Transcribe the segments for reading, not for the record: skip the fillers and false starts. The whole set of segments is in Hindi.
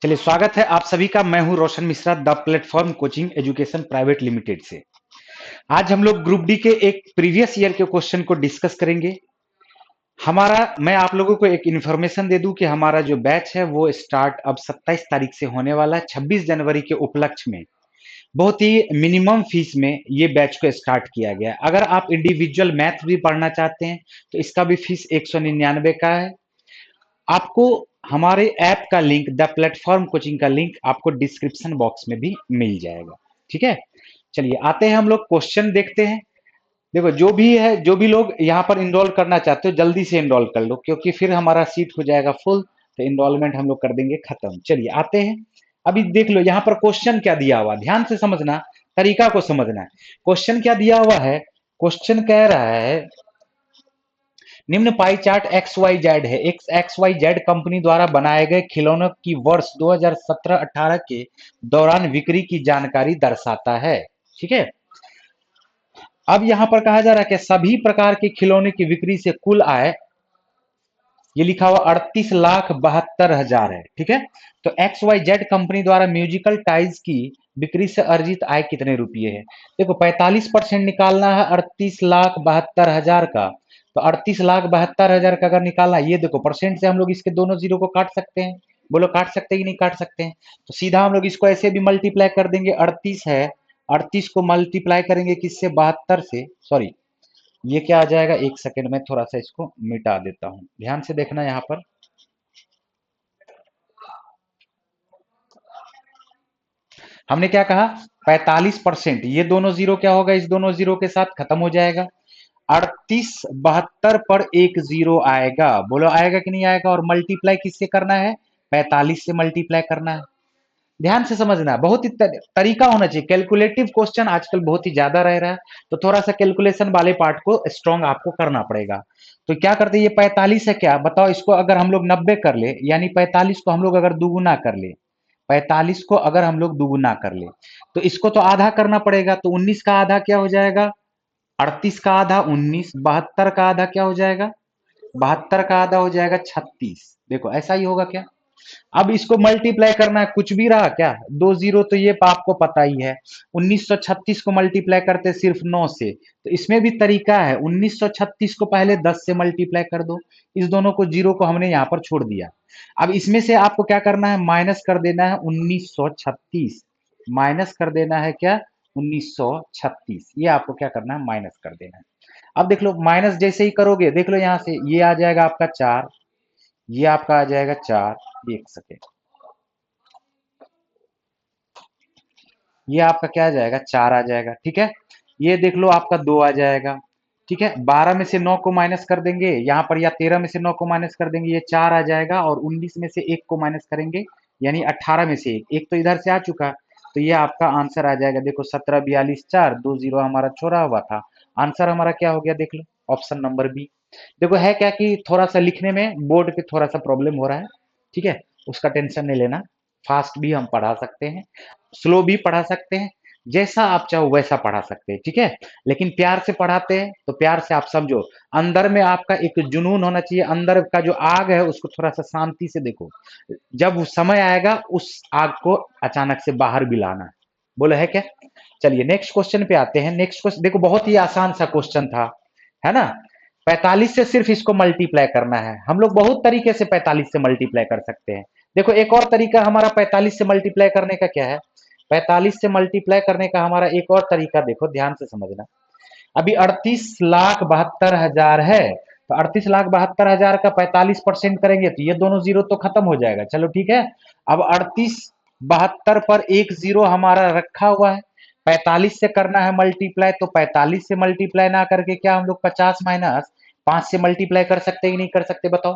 चलिए, स्वागत है आप सभी का। मैं हूं Roshan Mishra, the platform coaching education private limited से। आज हम लोग ग्रुप डी के एक प्रीवियस ईयर के क्वेश्चन को डिस्कस करेंगे। मैं आप लोगों को एक इन्फॉर्मेशन दे दूं कि हमारा जो बैच है वो स्टार्ट अब 27 तारीख से होने वाला है। 26 जनवरी के उपलक्ष्य में बहुत ही मिनिमम फीस में ये बैच को स्टार्ट किया गया है। अगर आप इंडिविजुअल मैथ भी पढ़ना चाहते हैं तो इसका भी फीस 199 का है। आपको हमारे ऐप का लिंक, द प्लेटफॉर्म कोचिंग का लिंक आपको डिस्क्रिप्शन बॉक्स में भी मिल जाएगा। ठीक है, चलिए आते हैं हम लोग क्वेश्चन देखते हैं। देखो, जो भी लोग यहाँ पर इनरोल करना चाहते हो जल्दी से इनरोल कर लो, क्योंकि फिर हमारा सीट हो जाएगा फुल, तो इनरोलमेंट हम लोग कर देंगे खत्म। चलिए आते हैं। अभी देख लो यहाँ पर क्वेश्चन क्या दिया हुआ, ध्यान से समझना, तरीका को समझना है। क्वेश्चन क्या दिया हुआ है? क्वेश्चन कह रहा है निम्न pie chart X Y Z है। एक्स वाई जेड कंपनी द्वारा बनाए गए खिलौनों की वर्ष 2017-18 के दौरान बिक्री की जानकारी दर्शाता है। ठीक है, अब यहां पर कहा जा रहा है कि सभी प्रकार के खिलौने की बिक्री से कुल आय, ये लिखा हुआ 38,72,000 है। ठीक है, तो एक्स वाई जेड कंपनी द्वारा म्यूजिकल टाइज की बिक्री से अर्जित आय कितने रुपये है? देखो, 45% निकालना है 38,72,000 का। तो 38,72,000 का अगर निकालना, ये देखो परसेंट से हम लोग इसके दोनों जीरो को काट सकते हैं। बोलो, काट सकते हैं कि नहीं काट सकते हैं? तो सीधा हम लोग इसको ऐसे भी मल्टीप्लाई कर देंगे। 38 है, 38 को मल्टीप्लाई करेंगे किससे? 72 से। सॉरी, ये क्या आ जाएगा? एक सेकंड में थोड़ा सा इसको मिटा देता हूं, ध्यान से देखना। यहां पर हमने क्या कहा? 45%। ये दोनों जीरो क्या होगा? इस दोनों जीरो के साथ खत्म हो जाएगा। 3872 पर एक जीरो आएगा। बोलो, आएगा कि नहीं आएगा? और मल्टीप्लाई किससे करना है? 45 से मल्टीप्लाई करना है। ध्यान से समझना, बहुत ही तरीका होना चाहिए। कैलकुलेटिव क्वेश्चन आजकल बहुत ही ज्यादा रह रहा है, तो थोड़ा सा कैलकुलेशन वाले पार्ट को स्ट्रॉन्ग आपको करना पड़ेगा। तो क्या करते हैं, ये 45 है, क्या बताओ इसको अगर हम लोग 90 कर ले, यानी 45 को हम लोग अगर दुगुना कर ले, 45 को अगर हम लोग दुगुना कर ले तो इसको तो आधा करना पड़ेगा। तो 19 का आधा क्या हो जाएगा? 38 का आधा 19, 72 का आधा क्या हो जाएगा? 72 का आधा हो जाएगा 36। देखो, ऐसा ही होगा क्या? अब इसको मल्टीप्लाई करना है, कुछ भी रहा क्या? दो जीरो तो ये आपको पता ही है। 1936 को मल्टीप्लाई करते सिर्फ 9 से, तो इसमें भी तरीका है। 1936 को पहले 10 से मल्टीप्लाई कर दो। इस दोनों को जीरो को हमने यहाँ पर छोड़ दिया। अब इसमें से आपको क्या करना है? माइनस कर देना है 1936। माइनस कर देना है क्या? 1936। ये आपको क्या करना है? माइनस कर देना है। अब देख लो, माइनस जैसे ही करोगे, देख लो यहाँ से ये आ जाएगा आपका 4, ये आपका आ जाएगा 4। एक सेकेंड, ये आपका क्या आ जाएगा? 4 आ जाएगा। ठीक है, ये देख लो आपका 2 आ जाएगा। ठीक है, 12 में से 9 को माइनस कर देंगे यहाँ पर, या 13 में से 9 को माइनस कर देंगे, ये 4 आ जाएगा। और 19 में से 1 को माइनस करेंगे, यानी 18 में से 1, एक तो इधर से आ चुका, तो ये आपका आंसर आ जाएगा। देखो, 17 42 4, 2 जीरो हमारा छोड़ा हुआ था। आंसर हमारा क्या हो गया? देख लो, ऑप्शन नंबर बी। देखो, है क्या कि थोड़ा सा लिखने में बोर्ड पे थोड़ा सा प्रॉब्लम हो रहा है। ठीक है, उसका टेंशन नहीं लेना। फास्ट भी हम पढ़ा सकते हैं, स्लो भी पढ़ा सकते हैं, जैसा आप चाहो वैसा पढ़ा सकते हैं। ठीक है, लेकिन प्यार से पढ़ाते हैं तो प्यार से आप समझो। अंदर में आपका एक जुनून होना चाहिए, अंदर का जो आग है उसको थोड़ा सा शांति से देखो। जब समय आएगा उस आग को अचानक से बाहर भी लाना है। बोलो, है क्या? चलिए नेक्स्ट क्वेश्चन पे आते हैं। नेक्स्ट क्वेश्चन देखो, बहुत ही आसान सा क्वेश्चन था, है ना? 45 से सिर्फ इसको मल्टीप्लाई करना है। हम लोग बहुत तरीके से 45 से मल्टीप्लाई कर सकते हैं। देखो, एक और तरीका हमारा 45 से मल्टीप्लाई करने का क्या है? 45 से मल्टीप्लाई करने का हमारा एक और तरीका देखो, ध्यान से समझना। अभी 38,72,000 है, तो 38,72,000 का 45% करेंगे तो ये दोनों जीरो तो खत्म हो जाएगा। चलो ठीक है, अब 38,72 पर एक जीरो हमारा रखा हुआ है। 45 से करना है मल्टीप्लाई, तो 45 से मल्टीप्लाई ना करके क्या हम लोग 50 माइनस 5 से मल्टीप्लाई कर सकते हैं कि नहीं कर सकते? बताओ,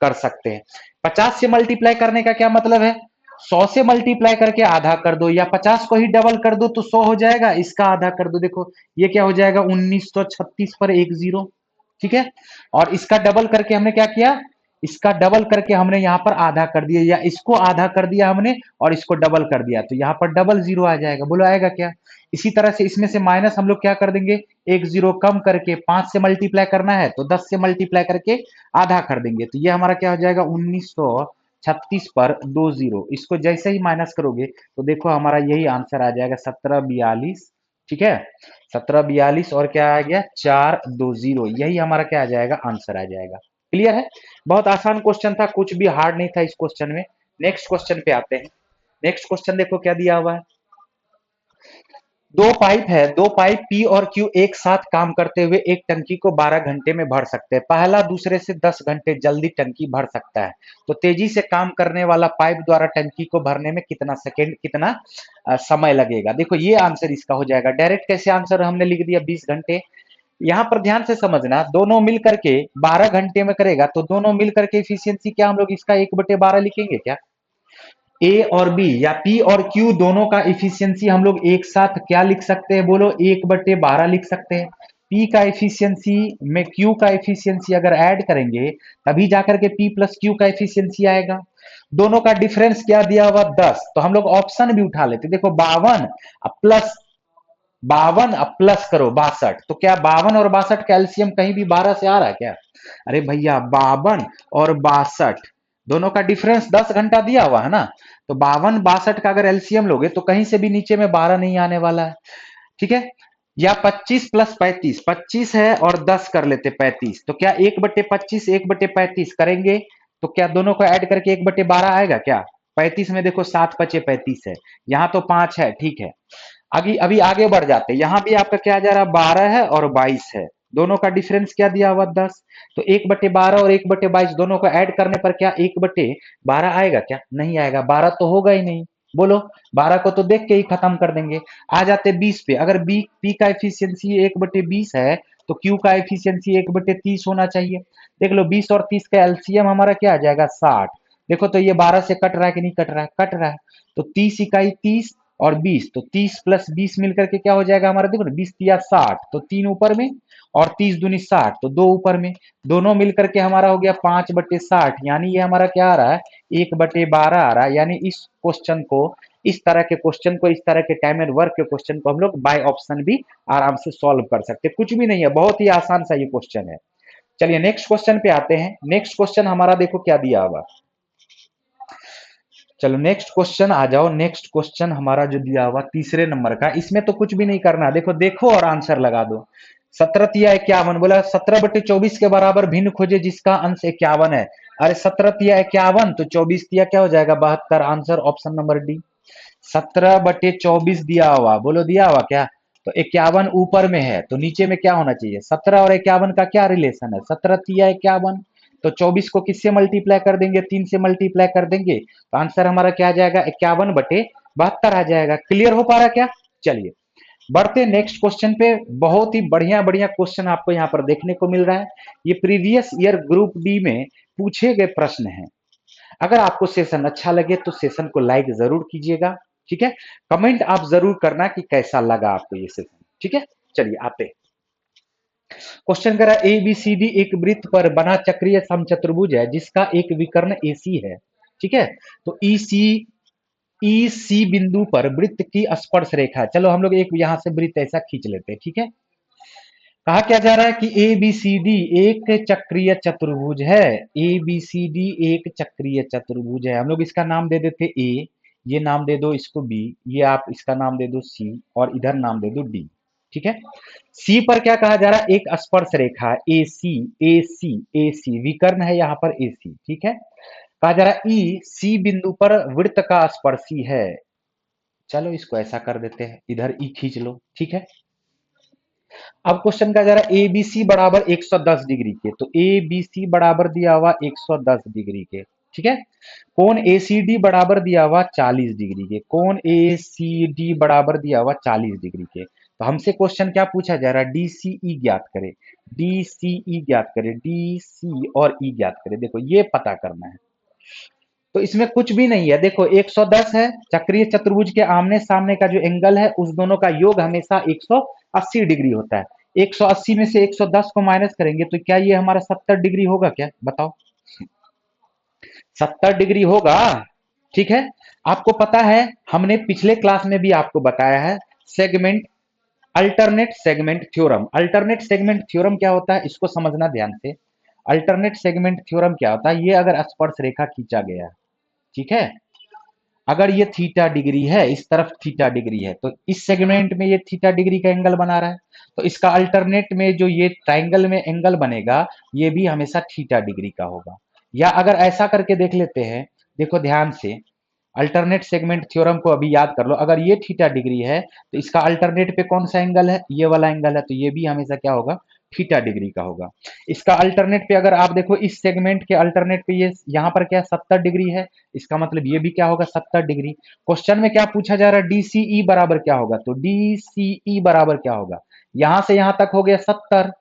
कर सकते हैं। 50 से मल्टीप्लाई करने का क्या मतलब है? 100 से मल्टीप्लाई करके आधा कर दो, या 50 को ही डबल कर दो तो 100 हो जाएगा, इसका आधा कर दो। देखो, ये क्या हो जाएगा? 1936 पर एक जीरो। ठीक है, और इसका डबल करके हमने क्या किया? इसका डबल करके हमने यहाँ पर आधा कर दिया, या इसको आधा कर दिया हमने और इसको डबल कर दिया, तो यहाँ पर डबल जीरो आ जाएगा। बोलो, आएगा क्या? इसी तरह से इसमें से माइनस हम लोग क्या कर देंगे? एक जीरो कम करके 5 से मल्टीप्लाई करना है तो 10 से मल्टीप्लाई करके आधा कर देंगे, तो ये हमारा क्या हो जाएगा? 36 पर 2 जीरो, इसको जैसे ही माइनस करोगे तो देखो हमारा यही आंसर आ जाएगा 1742। ठीक है, 1742 और क्या आ गया 420, यही हमारा क्या आ जाएगा आंसर आ जाएगा। क्लियर है? बहुत आसान क्वेश्चन था, कुछ भी हार्ड नहीं था इस क्वेश्चन में। नेक्स्ट क्वेश्चन पे आते हैं। नेक्स्ट क्वेश्चन देखो क्या दिया हुआ है। दो पाइप है, दो पाइप पी और क्यू एक साथ काम करते हुए एक टंकी को 12 घंटे में भर सकते हैं। पहला दूसरे से 10 घंटे जल्दी टंकी भर सकता है, तो तेजी से काम करने वाला पाइप द्वारा टंकी को भरने में कितना सेकेंड, कितना समय लगेगा। देखो ये आंसर इसका हो जाएगा। डायरेक्ट कैसे आंसर हमने लिख दिया 20 घंटे। यहां पर ध्यान से समझना, दोनों मिल करके 12 घंटे में करेगा, तो दोनों मिल करके इफिशियंसी क्या हम लोग इसका 1/12 लिखेंगे क्या? ए और बी या पी और क्यू दोनों का इफिशियंसी हम लोग एक साथ क्या लिख सकते हैं, बोलो 1/12 लिख सकते हैं। पी का इफिशियंसी में क्यू का इफिशियंसी अगर ऐड करेंगे तभी जाकर के पी प्लस क्यू का इफिशियंसी आएगा। दोनों का डिफरेंस क्या दिया हुआ 10, तो हम लोग ऑप्शन भी उठा लेते। देखो 52 प्लस 52 अब प्लस करो 62, तो क्या 52 और 62 का एलसीएम कहीं भी 12 से आ रहा है क्या? अरे भैया 52 और 62 दोनों का डिफरेंस 10 घंटा दिया हुआ है ना, तो 52 62 का अगर एलसीएम लोगे तो कहीं से भी नीचे में 12 नहीं आने वाला है। ठीक है, या 25 प्लस 35, 25 है और 10 कर लेते 35, तो क्या 1/25 1/35 करेंगे तो क्या दोनों को ऐड करके 1/12 आएगा क्या? 35 में देखो 7 पचे 35 है, यहाँ तो 5 है। ठीक है, अभी अभी आगे बढ़ जाते हैं। यहां भी आपका क्या जा रहा है 12 है और 22 है, दोनों का डिफरेंस क्या दिया हुआ 10, तो 1/12 और 1/22 दोनों को ऐड करने पर क्या 1/12 आएगा क्या? नहीं आएगा, 12 तो होगा ही नहीं। बोलो 12 को तो देख के ही खत्म कर देंगे। आ जाते 20 पे, अगर बी पी का एफिशिएंसी 1/20 है तो क्यू का एफिशिएंसी 1/30 होना चाहिए। देख लो 20 और 30 का एलसीएम हमारा क्या आ जाएगा 60। देखो तो ये 12 से कट रहा है कि नहीं कट रहा है? कट रहा है। तो 30 इकाई 30 और 20, तो 30 प्लस 20 मिलकर के क्या हो जाएगा हमारा, देखो ना 20 तिया 60, तो 3 ऊपर में और 30 दूनी 60, तो 2 ऊपर में, दोनों मिलकर के हमारा हो गया 5/60, यानी ये हमारा क्या आ रहा है 1/12 आ रहा है। यानी इस क्वेश्चन को, इस तरह के क्वेश्चन को, इस तरह के टाइम एंड वर्क के क्वेश्चन को हम लोग बाय ऑप्शन भी आराम से सॉल्व कर सकते हैं। कुछ भी नहीं है, बहुत ही आसान सा ये क्वेश्चन है। चलिए नेक्स्ट क्वेश्चन पे आते हैं। नेक्स्ट क्वेश्चन हमारा देखो क्या दिया हुआ। चलो नेक्स्ट क्वेश्चन आ जाओ। नेक्स्ट क्वेश्चन हमारा जो दिया हुआ तीसरे नंबर का, इसमें तो कुछ भी नहीं करना, देखो देखो और आंसर लगा दो। 17 तिया 51, बोला 17/24 के बराबर भिन्न खोजे जिसका अंश 51 है। अरे 17 तिया 51, तो 24 तिया क्या हो जाएगा 72, आंसर ऑप्शन नंबर डी। 17/24 दिया हुआ, बोलो दिया हुआ क्या? तो 51 ऊपर में है तो नीचे में क्या होना चाहिए? 17 और 51 का क्या रिलेशन है? 17 तिया 51, तो 24 को किससे मल्टीप्लाई कर देंगे? 3 से मल्टीप्लाई कर देंगे, तो आंसर हमारा क्या आ जाएगा 51/72 आ जाएगा। क्लियर हो पा रहा क्या? चलिए बढ़ते नेक्स्ट क्वेश्चन पे। बहुत ही बढ़िया बढ़िया क्वेश्चन आपको यहाँ पर देखने को मिल रहा है। ये प्रीवियस ईयर ग्रुप डी में पूछे गए प्रश्न हैं। अगर आपको सेशन अच्छा लगे तो सेशन को लाइक जरूर कीजिएगा। ठीक है, कमेंट आप जरूर करना कि कैसा लगा आपको ये सेशन। ठीक है, चलिए आते हैं। क्वेश्चन करा ए बी सी डी एक वृत्त पर बना चक्रीय समचतुर्भुज है जिसका एक विकर्ण AC है। ठीक है, तो ई सी बिंदु पर वृत्त की स्पर्श रेखा, चलो हम लोग एक यहां से वृत्त ऐसा खींच लेते हैं। ठीक है, कहा क्या जा रहा है कि ए बी सी डी एक चक्रीय चतुर्भुज है। ए बी सी डी एक चक्रीय चतुर्भुज है। हम लोग इसका नाम दे देते ए, ये नाम दे दो इसको बी, ये आप इसका नाम दे दो सी, और इधर नाम दे दो डी। ठीक है, सी पर क्या कहा जा रहा है? एक स्पर्श रेखा ए सी, ए सी, ए सी विकर्ण है यहाँ पर ए सी। ठीक है, कहा जा रहा है ई सी बिंदु पर वृत्त का स्पर्शी है। चलो इसको ऐसा कर देते हैं, इधर ई खींच लो। ठीक है, अब क्वेश्चन का जरा ए बी सी बराबर 110 डिग्री के, तो ए बी सी बराबर दिया हुआ 110 डिग्री के। ठीक है, कोण ए सी डी बराबर दिया हुआ 40 डिग्री के, कोण ए सी डी बराबर दिया हुआ 40 डिग्री के। तो हमसे क्वेश्चन क्या पूछा जा रहा है? डी सी ई ज्ञात करे, डी सी ई ज्ञात करे, डी सी और ई ज्ञात करे। देखो ये पता करना है, तो इसमें कुछ भी नहीं है। देखो 110 है, चक्रीय चतुर्भुज के आमने सामने का जो एंगल है उस दोनों का योग हमेशा 180 डिग्री होता है। 180 में से 110 को माइनस करेंगे तो क्या ये हमारा 70 डिग्री होगा क्या? बताओ 70 डिग्री होगा। ठीक है, आपको पता है हमने पिछले क्लास में भी आपको बताया है segment, alternate segment theorem. Alternate segment theorem क्या होता है इसको समझना ध्यान से। अल्टरनेट सेगमेंट थ्योरम क्या होता है? ये अगर स्पर्श रेखा खींचा गया ठीक है। अगर ये थीटा डिग्री है, इस तरफ थीटा डिग्री है, तो इस सेगमेंट में ये थीटा डिग्री का एंगल बना रहा है, तो इसका अल्टरनेट में जो ये ट्राइंगल में एंगल बनेगा ये भी हमेशा थीटा डिग्री का होगा। या अगर ऐसा करके देख लेते हैं, देखो ध्यान से, अल्टरनेट सेगमेंट थ्योरम को अभी याद कर लो। अगर ये थीटा डिग्री है तो इसका अल्टरनेट पे कौन सा एंगल है, ये वाला एंगल है, तो ये भी हमेशा क्या होगा, थीटा डिग्री का होगा। इसका अल्टरनेट पे अगर आप देखो, इस सेगमेंट के अल्टरनेट पे ये यहाँ पर क्या 70 डिग्री है, इसका मतलब ये भी क्या होगा, 70 डिग्री। क्वेश्चन में क्या पूछा जा रहा है, डीसीई बराबर क्या होगा, तो डीसीई बराबर क्या होगा, यहां से यहां तक हो गया 70,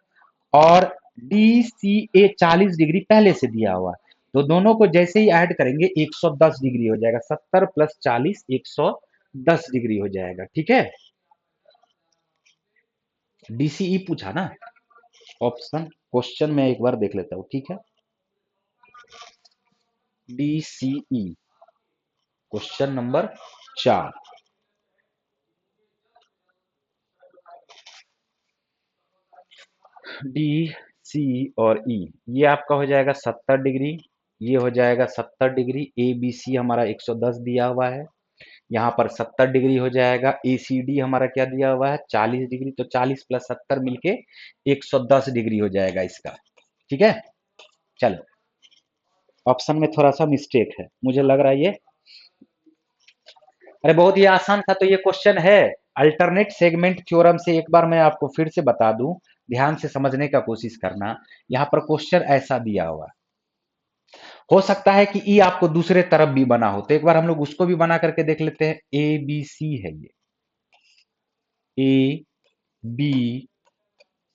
और DCA 40 डिग्री पहले से दिया हुआ है, तो दोनों को जैसे ही ऐड करेंगे 110 डिग्री हो जाएगा, 70 प्लस 40 110 डिग्री हो जाएगा, ठीक है। DCE पूछा ना, ऑप्शन क्वेश्चन में एक बार देख लेता हूं, ठीक है। DCE question number 4, D C और ई, ये आपका हो जाएगा 70 डिग्री, ये हो जाएगा 70 डिग्री, ए बी सी हमारा 110 दिया हुआ है, यहाँ पर 70 डिग्री हो जाएगा, ए सी डी हमारा क्या दिया हुआ है 40 डिग्री, तो 40 प्लस 70 मिलके 110 डिग्री हो जाएगा इसका, ठीक है। चलो, ऑप्शन में थोड़ा सा मिस्टेक है, मुझे लग रहा है ये, अरे बहुत ही आसान था, तो ये क्वेश्चन है अल्टरनेट सेगमेंट थ्योरम से। एक बार मैं आपको फिर से बता दूं, ध्यान से समझने का कोशिश करना। यहाँ पर क्वेश्चन ऐसा दिया हुआ, हो सकता है कि ई आपको दूसरे तरफ भी बना हो, तो एक बार हम लोग उसको भी बना करके देख लेते हैं। ए बी सी है ये, ए बी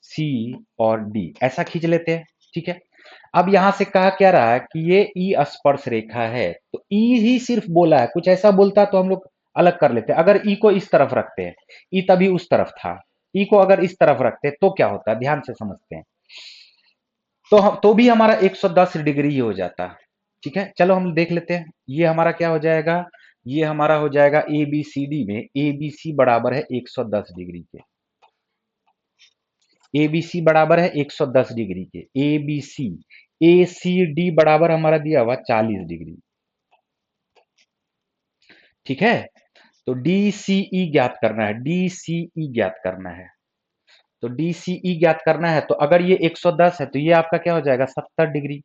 सी और डी ऐसा खींच लेते हैं, ठीक है। अब यहां से कहा क्या रहा है कि ये ई स्पर्श रेखा है, तो ई ही सिर्फ बोला है, कुछ ऐसा बोलता तो हम लोग अलग कर लेते हैं। अगर ई को इस तरफ रखते हैं, ई तभी उस तरफ था, ई को अगर इस तरफ रखते हैं तो क्या होता है, ध्यान से समझते हैं, तो हम तो भी हमारा 110 डिग्री ही हो जाता, ठीक है। चलो हम देख लेते हैं, ये हमारा क्या हो जाएगा, ये हमारा हो जाएगा ए बी सी डी में ए बी सी बराबर है 110 डिग्री के, ए बी सी बराबर है 110 डिग्री के, A B C, A C D बराबर हमारा दिया हुआ 40 डिग्री, ठीक है। तो डी सी ई ज्ञात करना है, डी सी ई ज्ञात करना है, तो डी सी ई ज्ञात करना है, तो अगर ये 110 है तो ये आपका क्या हो जाएगा 70 डिग्री,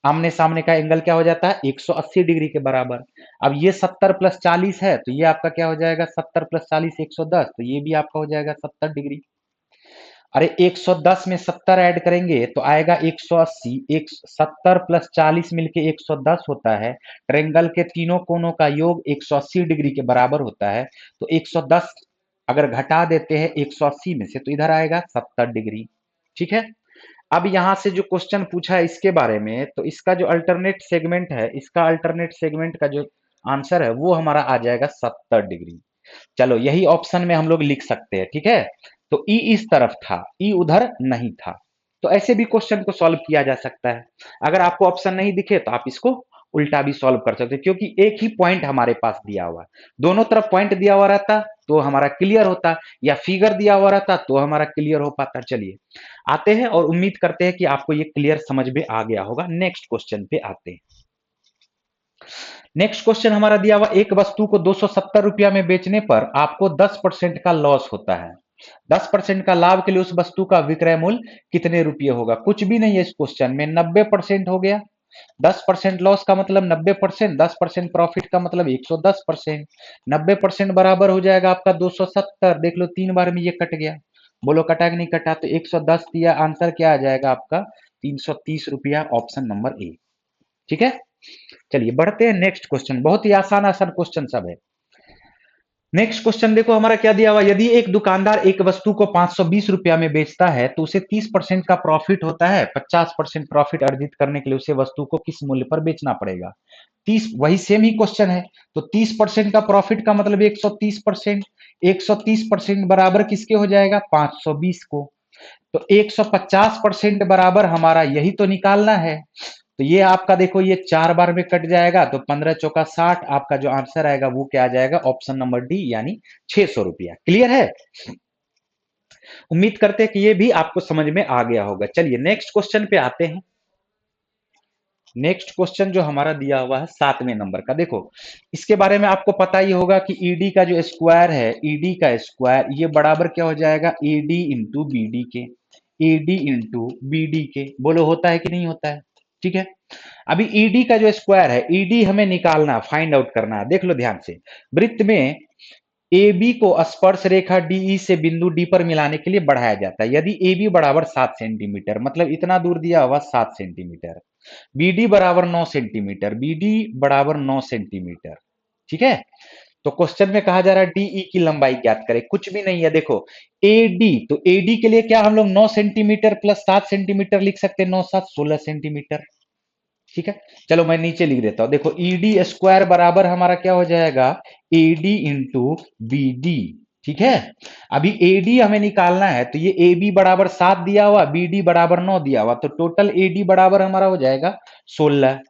आमने सामने का एंगल क्या हो जाता है 180 डिग्री के बराबर। अब ये 70 प्लस 40 है, तो ये आपका क्या हो जाएगा 70 प्लस 40 110, तो ये भी आपका हो जाएगा 70 डिग्री। अरे 110 में 70 ऐड करेंगे तो आएगा 180, एक 70 प्लस 40 मिलके 110 होता है, ट्रायंगल के तीनों कोनों का योग 180 डिग्री के बराबर होता है, तो 110 अगर घटा देते हैं 180 में से तो इधर आएगा 70 डिग्री, ठीक है। अब यहां से जो क्वेश्चन पूछा है इसके बारे में, तो इसका जो अल्टरनेट सेगमेंट है, इसका अल्टरनेट सेगमेंट का जो आंसर है वो हमारा आ जाएगा 70 डिग्री। चलो यही ऑप्शन में हम लोग लिख सकते हैं, ठीक है। तो ई इस तरफ था, ई उधर नहीं था, तो ऐसे भी क्वेश्चन को सॉल्व किया जा सकता है। अगर आपको ऑप्शन नहीं दिखे तो आप इसको उल्टा भी सॉल्व कर सकते हैं, क्योंकि एक ही पॉइंट हमारे पास दिया हुआ है, दोनों तरफ पॉइंट दिया हुआ रहता तो हमारा क्लियर होता, या फिगर दिया हुआ रहता तो हमारा क्लियर हो पाता। चलिए आते हैं, और उम्मीद करते हैं कि आपको ये क्लियर समझ में आ गया होगा। नेक्स्ट क्वेश्चन पे आते हैं। नेक्स्ट क्वेश्चन हमारा दिया हुआ, एक वस्तु को 270 रुपया में बेचने पर आपको 10% का लॉस होता है, 10% का लाभ के लिए उस वस्तु का विक्रय मूल्य कितने रुपये होगा। कुछ भी नहीं है इस क्वेश्चन में, 90% हो गया, 10% लॉस का मतलब 90%, 10% प्रॉफिट का मतलब 110%, 90% बराबर हो जाएगा आपका 270। देख लो 3 बार में ये कट गया, बोलो कटा कि नहीं कटा, तो 110 दिया, आंसर क्या आ जाएगा आपका 330 रुपया, ऑप्शन नंबर ए, ठीक है। चलिए बढ़ते हैं नेक्स्ट क्वेश्चन, बहुत ही आसान आसान क्वेश्चन सब है। नेक्स्ट क्वेश्चन देखो हमारा क्या दिया हुआ, यदि एक दुकानदार एक वस्तु को 520 रुपया में बेचता है तो उसे 30% का प्रॉफिट होता है, 50% प्रॉफिट अर्जित करने के लिए उसे वस्तु को किस मूल्य पर बेचना पड़ेगा। 30, वही सेम ही क्वेश्चन है, तो 30% का प्रॉफिट का मतलब 130%, 130% बराबर किसके हो जाएगा 520 को, तो 150% बराबर हमारा यही तो निकालना है। तो ये आपका देखो ये 4 बार में कट जाएगा, तो 15 चौका 60, आपका जो आंसर आएगा वो क्या आ जाएगा, ऑप्शन नंबर डी यानी 600 रुपया। क्लियर है, उम्मीद करते हैं कि ये भी आपको समझ में आ गया होगा। चलिए नेक्स्ट क्वेश्चन पे आते हैं। नेक्स्ट क्वेश्चन जो हमारा दिया हुआ है 7वें नंबर का, देखो इसके बारे में आपको पता ही होगा कि ईडी का जो स्क्वायर है, ईडी का स्क्वायर ये बराबर क्या हो जाएगा, ईडी इंटू बीडी के, ईडी इंटू बीडी के। बोलो होता है कि नहीं होता है? ठीक है। अभी ईडी का जो स्क्वायर है, ईडी हमें निकालना, फाइंड आउट करना है। देख लो ध्यान से, वृत्त में ए बी को स्पर्श रेखा डीई से बिंदु डी पर मिलाने के लिए बढ़ाया जाता है। यदि ए बी बराबर 7 सेंटीमीटर, मतलब इतना दूर दिया हुआ 7 सेंटीमीटर, बीडी बराबर 9 सेंटीमीटर, बीडी बराबर 9 सेंटीमीटर। ठीक है। तो क्वेश्चन में कहा जा रहा है डीई की लंबाई ज्ञात करें। कुछ भी नहीं है, देखो एडी, तो एडी के लिए क्या हम लोग 9 सेंटीमीटर प्लस 7 सेंटीमीटर लिख सकते हैं, 9 7 16 सेंटीमीटर। ठीक है। चलो मैं नीचे लिख देता हूं, देखो ईडी स्क्वायर बराबर हमारा क्या हो जाएगा, एडी इंटू बीडी। ठीक है। अभी एडी हमें निकालना है, तो ये ए बी बराबर 7 दिया हुआ, बीडी बराबर 9 दिया हुआ, तो टोटल एडी बराबर हमारा हो जाएगा 16,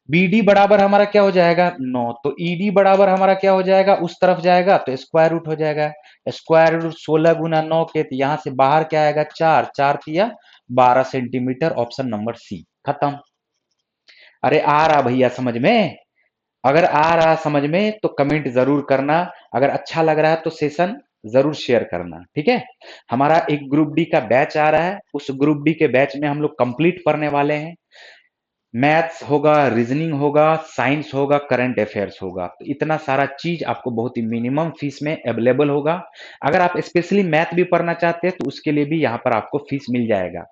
बीडी बराबर हमारा क्या हो जाएगा 9, तो ईडी बराबर हमारा क्या हो जाएगा, उस तरफ जाएगा तो स्क्वायर रूट हो जाएगा, स्क्वायर रूट 16 गुना 9 के, तो यहां से बाहर क्या आएगा 4, 4 तिया 12 सेंटीमीटर, ऑप्शन नंबर सी। खत्म। अरे आ रहा भैया समझ में? अगर आ रहा समझ में तो कमेंट जरूर करना, अगर अच्छा लग रहा है तो सेशन जरूर शेयर करना। ठीक है। हमारा एक ग्रुप डी का बैच आ रहा है, उस ग्रुप डी के बैच में हम लोग कंप्लीट पढ़ने वाले हैं। मैथ्स होगा, रीजनिंग होगा, साइंस होगा, करंट अफेयर्स होगा, तो इतना सारा चीज आपको बहुत ही मिनिमम फीस में अवेलेबल होगा। अगर आप स्पेशली मैथ भी पढ़ना चाहते हैं तो उसके लिए भी यहाँ पर आपको फीस मिल जाएगा।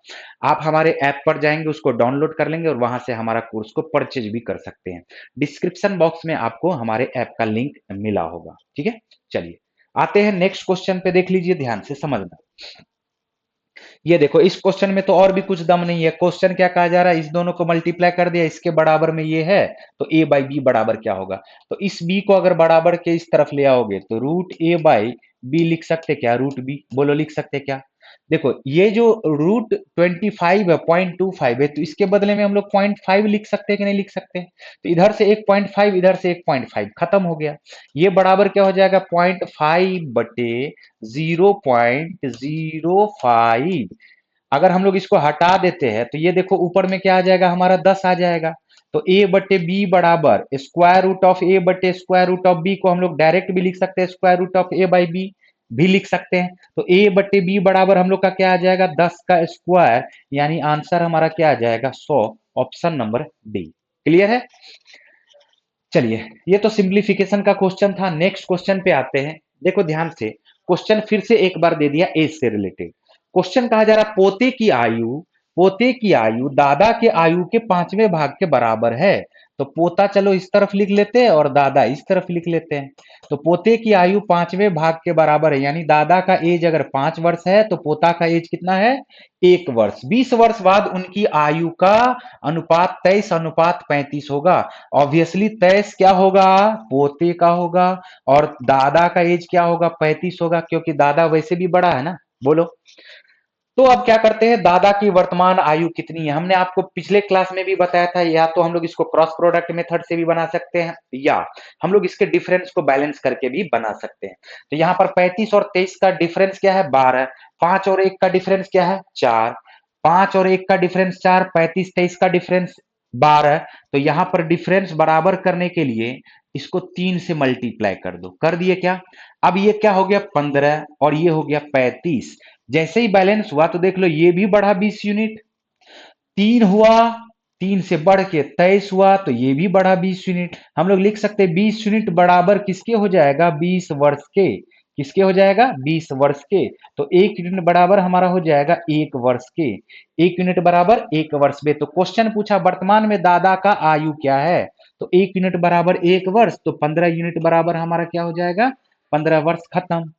आप हमारे ऐप पर जाएंगे, उसको डाउनलोड कर लेंगे और वहां से हमारा कोर्स को परचेज भी कर सकते हैं। डिस्क्रिप्शन बॉक्स में आपको हमारे ऐप का लिंक मिला होगा। ठीक है। चलिए आते हैं नेक्स्ट क्वेश्चन पे, देख लीजिए ध्यान से समझना। ये देखो इस क्वेश्चन में तो और भी कुछ दम नहीं है। क्वेश्चन क्या कहा जा रहा है, इस दोनों को मल्टीप्लाई कर दिया, इसके बराबर में ये है, तो ए बाई बी बराबर क्या होगा, तो इस बी को अगर बराबर के इस तरफ ले आओगे तो रूट ए बाई बी लिख सकते क्या, रूट बी। बोलो लिख सकते क्या? देखो ये जो रूट 25 है, 0.25 है, तो इसके बदले में हम लोग 0.5 लिख सकते हैं कि नहीं लिख सकते? तो इधर से 1.5, इधर से 1.5, खत्म हो गया। ये बराबर क्या हो जाएगा, 0.5 बटे 0.05। अगर हम लोग इसको हटा देते हैं तो ये देखो ऊपर में क्या आ जाएगा, हमारा 10 आ जाएगा। तो ए बटे बी बराबर स्क्वायर रूट ऑफ ए बटे स्क्वायर रूट ऑफ बी को हम लोग डायरेक्ट भी लिख सकते हैं, square root of A by B भी लिख सकते हैं। तो ए बटे बी बराबर हम लोग का क्या आ जाएगा, 10 का स्क्वायर, यानी आंसर हमारा क्या आ जाएगा 100, ऑप्शन नंबर डी। क्लियर है? चलिए ये तो सिंप्लीफिकेशन का क्वेश्चन था। नेक्स्ट क्वेश्चन पे आते हैं। देखो ध्यान से, क्वेश्चन फिर से एक बार दे दिया एज से रिलेटेड। क्वेश्चन कहा जा रहा पोते की आयु दादा के आयु के 5वें भाग के बराबर है। तो पोता चलो इस तरफ लिख लेते हैं और दादा इस तरफ लिख लेते हैं। तो पोते की आयु 5वें भाग के बराबर है, यानी दादा का एज अगर 5 वर्ष है तो पोता का एज कितना है, 1 वर्ष। 20 वर्ष बाद उनकी आयु का अनुपात 23:35 होगा। ऑब्वियसली 23 क्या होगा, पोते का होगा, और दादा का एज क्या होगा, 35 होगा, क्योंकि दादा वैसे भी बड़ा है ना। बोलो। तो अब क्या करते हैं, दादा की वर्तमान आयु कितनी है, हमने आपको पिछले क्लास में भी बताया था। या तो हम लोग इसको क्रॉस प्रोडक्ट मेथड से भी बना सकते हैं, या हम लोग इसके डिफरेंस को बैलेंस करके भी बना सकते हैं। तो यहाँ पर 35 और 23 का डिफरेंस क्या है, 12। 5 और 1 का डिफरेंस क्या है, 4। 5 और 1 का डिफरेंस 4, 35 23 का डिफरेंस 12। तो यहाँ पर डिफरेंस बराबर करने के लिए इसको 3 से मल्टीप्लाई कर दो। कर दिए क्या? अब ये क्या हो गया 15 और ये हो गया 35। जैसे ही बैलेंस हुआ तो देख लो ये भी बढ़ा 20 यूनिट, 3 हुआ, 3 से बढ़ के 23 हुआ, तो ये भी बढ़ा 20 यूनिट। हम लोग लिख सकते हैं 20 यूनिट बराबर किसके हो जाएगा, 20 वर्ष के। किसके हो जाएगा, 20 वर्ष के। तो 1 यूनिट बराबर हमारा हो जाएगा 1 वर्ष के। 1 यूनिट बराबर 1 वर्ष में। तो क्वेश्चन पूछा वर्तमान में दादा का आयु क्या है, तो 1 यूनिट बराबर 1 वर्ष, तो 15 यूनिट बराबर हमारा क्या हो जाएगा, 15 वर्ष। खत्म।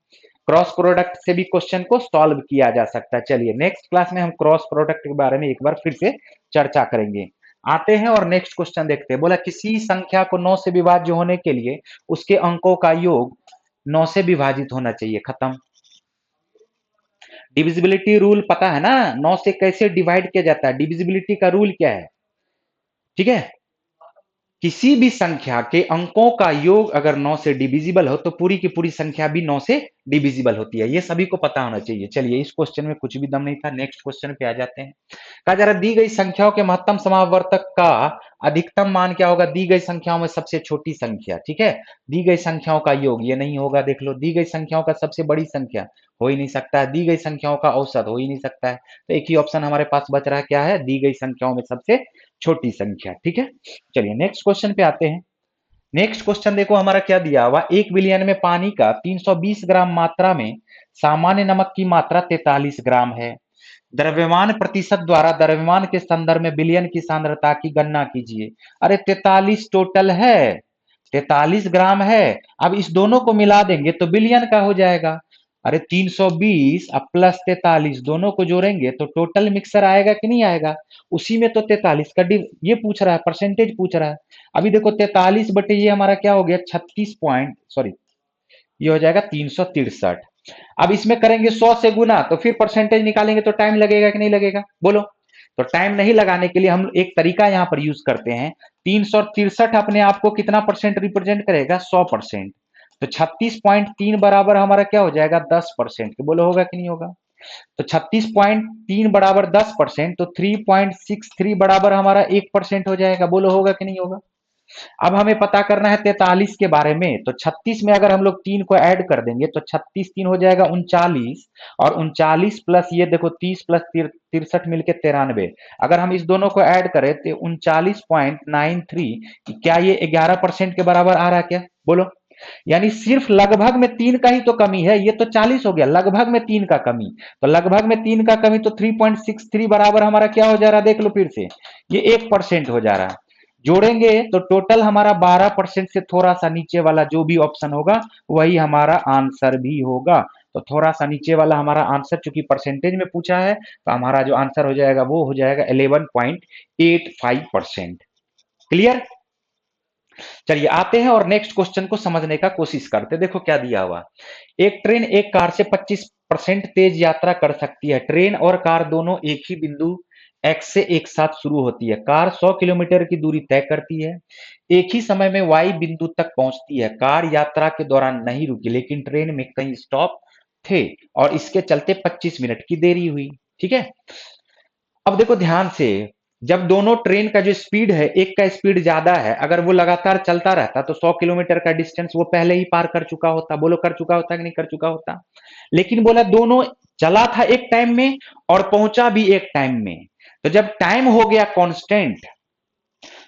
क्रॉस प्रोडक्ट से भी क्वेश्चन को सॉल्व किया जा सकता है। चलिए नेक्स्ट क्लास में हम क्रॉस प्रोडक्ट के बारे में एक बार फिर से चर्चा करेंगे। आते हैं और नेक्स्ट क्वेश्चन देखते हैं। बोला किसी संख्या को 9 से विभाज्य होने के लिए उसके अंकों का योग 9 से विभाजित होना चाहिए। खत्म। डिविजिबिलिटी रूल पता है ना, 9 से कैसे डिवाइड किया जाता है, डिविजिबिलिटी का रूल क्या है। ठीक है। किसी भी संख्या के अंकों का योग अगर 9 से डिविजिबल हो तो पूरी की पूरी संख्या भी 9 से डिविजिबल होती है। ये सभी को पता होना चाहिए। चलिए, इस क्वेश्चन में कुछ भी दम नहीं था। नेक्स्ट क्वेश्चन पे आ जाते हैं। कहा जा रहा दी गई संख्याओं के महत्तम समावर्तक का अधिकतम मान क्या होगा? दी गई संख्याओं में सबसे छोटी संख्या। ठीक है, दी गई संख्याओं का योग ये नहीं होगा। देख लो, दी गई संख्याओं का सबसे बड़ी संख्या हो ही नहीं सकता है, दी गई संख्याओं का औसत हो ही नहीं सकता है। तो एक ही ऑप्शन हमारे पास बच रहा है, क्या है? दी गई संख्याओं में सबसे छोटी संख्या। ठीक है, चलिए नेक्स्ट क्वेश्चन पे आते हैं। नेक्स्ट क्वेश्चन देखो हमारा क्या दिया हुआ। 1 बिलियन में पानी का 320 ग्राम मात्रा में सामान्य नमक की मात्रा 43 ग्राम है। द्रव्यमान प्रतिशत द्वारा द्रव्यमान के संदर्भ में बिलियन की सांद्रता की गणना कीजिए। अरे 43 टोटल है, 43 ग्राम है। अब इस दोनों को मिला देंगे तो बिलियन का हो जाएगा। अरे 320 अब प्लस 43 दोनों को जोड़ेंगे तो टोटल मिक्सर आएगा कि नहीं आएगा? उसी में तो 43 का ये पूछ रहा है, परसेंटेज पूछ रहा है। अभी देखो 43 बटे ये हमारा क्या हो गया? 36 पॉइंट, सॉरी, ये हो जाएगा 363। अब इसमें करेंगे 100 से गुना तो फिर परसेंटेज निकालेंगे तो टाइम लगेगा कि नहीं लगेगा? बोलो। तो टाइम नहीं लगाने के लिए हम एक तरीका यहां पर यूज करते हैं। 363 अपने आप को कितना परसेंट रिप्रेजेंट करेगा? 100%। तो 36.3 बराबर हमारा क्या हो जाएगा? 10%। बोलो होगा कि नहीं होगा? तो 36.3 बराबर 10%, तो 3.63 बराबर हमारा 1% हो जाएगा। बोलो होगा कि नहीं होगा? अब हमें पता करना है 43 के बारे में। तो 36 में अगर हम लोग 3 को ऐड कर देंगे तो 36 3 हो जाएगा 39, और 39 प्लस ये देखो 30 प्लस 63 मिलके 93। अगर हम इस दोनों को ऐड करें तो 39.93, क्या ये 11% के बराबर आ रहा है क्या? बोलो। यानी सिर्फ लगभग में 3 का ही तो कमी है। ये तो 40 हो गया, लगभग में 3 का कमी। तो लगभग में 3 का कमी तो 3.63 बराबर हमारा क्या हो जा रहा है? देख लो फिर से, ये 1% हो जा रहा है। जोड़ेंगे तो टोटल हमारा 12% से थोड़ा सा नीचे वाला जो भी ऑप्शन होगा वही हमारा आंसर भी होगा। तो थोड़ा सा नीचे वाला हमारा आंसर, चूंकि परसेंटेज में पूछा है, तो हमारा जो आंसर हो जाएगा वो हो जाएगा 11.85%। क्लियर? चलिए आते हैं और नेक्स्ट क्वेश्चन को समझने का कोशिश करते हैं। देखो क्या दिया हुआ। एक ट्रेन एक कार से 25% तेज यात्रा कर सकती है। ट्रेन और कार दोनों एक ही बिंदु एक्स से एक साथ शुरू होती है। कार 100 किलोमीटर की दूरी तय करती है, एक ही समय में वाई बिंदु तक पहुंचती है। कार यात्रा के दौरान नहीं रुकी, लेकिन ट्रेन में कई स्टॉप थे और इसके चलते 25 मिनट की देरी हुई। ठीक है, अब देखो ध्यान से, जब दोनों ट्रेन का जो स्पीड है, एक का स्पीड ज्यादा है, अगर वो लगातार चलता रहता तो 100 किलोमीटर का डिस्टेंस वो पहले ही पार कर चुका होता। बोलो कर चुका होता कि नहीं कर चुका होता? लेकिन बोला दोनों चला था एक टाइम में और पहुंचा भी एक टाइम में। तो जब टाइम हो गया कांस्टेंट,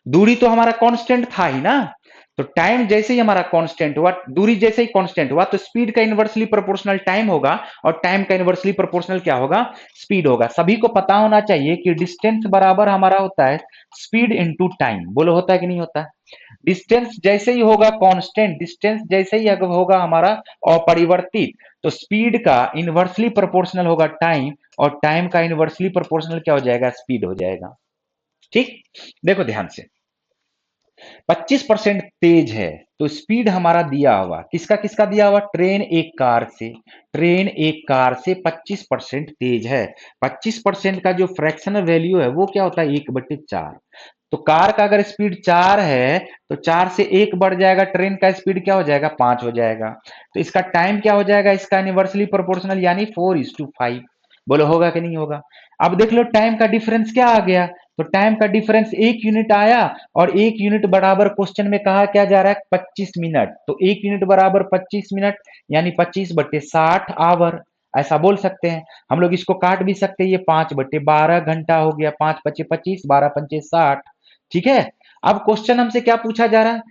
दूरी तो हमारा कांस्टेंट था ही ना। तो टाइम जैसे ही हमारा कांस्टेंट हुआ, दूरी जैसे ही कांस्टेंट हुआ, तो स्पीड का इनवर्सली प्रोपोर्शनल टाइम होगा और टाइम का इनवर्सली प्रोपोर्शनल क्या होगा? स्पीड होगा। सभी को पता होना चाहिए कि डिस्टेंस बराबर हमारा होता है स्पीड इनटू टाइम। बोलो होता है कि नहीं होता? डिस्टेंस जैसे ही होगा कांस्टेंट, डिस्टेंस जैसे ही अगर होगा हमारा अपरिवर्तित, तो स्पीड का इनवर्सली प्रोपोर्शनल होगा टाइम, और टाइम का इनवर्सली प्रोपोर्शनल क्या हो जाएगा? स्पीड हो जाएगा। ठीक, देखो ध्यान से, 25% तेज है तो स्पीड हमारा दिया हुआ, किसका किसका दिया हुआ? ट्रेन एक कार से, ट्रेन एक कार से 25% तेज है। 25% का जो फ्रैक्शनल वैल्यू है वो क्या होता है? 1/4। तो कार का अगर स्पीड 4 है तो 4 से 1 बढ़ जाएगा, ट्रेन का स्पीड क्या हो जाएगा? 5 हो जाएगा। तो इसका टाइम क्या हो जाएगा? इसका इनवर्सली प्रोपोर्शनल यानी 4:5। बोलो होगा कि नहीं होगा? अब देख लो टाइम का डिफरेंस क्या आ गया। तो टाइम का डिफरेंस 1 यूनिट आया, और 1 यूनिट बराबर क्वेश्चन में कहा क्या जा रहा है? 25 मिनट। तो 1 यूनिट बराबर 25 मिनट, यानी 25/60 आवर, ऐसा बोल सकते हैं। हम लोग इसको काट भी सकते हैं, ये 5/12 घंटा हो गया। 5×5 = 25, 12×5 = 60। ठीक है, अब क्वेश्चन हमसे क्या पूछा जा रहा है?